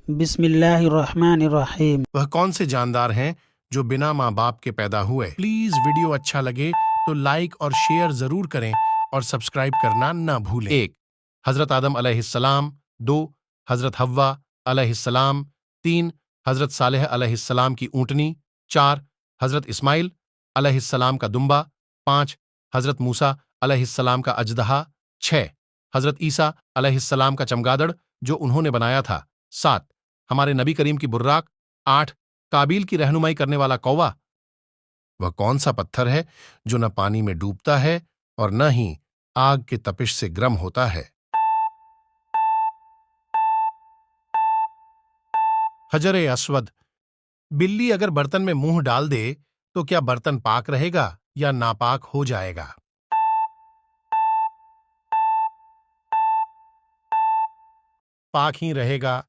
बिस्मिल्लाहिर्रहमानिर्रहीम। वह कौन से जानदार हैं जो बिना माँ बाप के पैदा हुए। प्लीज वीडियो अच्छा लगे तो लाइक और शेयर जरूर करें और सब्सक्राइब करना ना भूलें। 1. हजरत आदम अलैहिस्सलाम। 2. हजरत हव्वा अलैहिस्सलाम। 3. हजरत सालेह अलैहिस्सलाम की ऊँटनी। 4. हजरत इस्माइल अलैहिस्सलाम का दुम्बा। 5. हजरत मूसा अलैहिस्सलाम का अजदहा। 6. हजरत ईसा अलैहिस्सलाम का चमगादड़ जो उन्होंने बनाया था। 7. हमारे नबी करीम की बुर्राक। 8. काबिल की रहनुमाई करने वाला कौवा। वह कौन सा पत्थर है जो न पानी में डूबता है और न ही आग के तपिश से गर्म होता है। हजर अस्वद। बिल्ली अगर बर्तन में मुंह डाल दे तो क्या बर्तन पाक रहेगा या नापाक हो जाएगा। पाक ही रहेगा।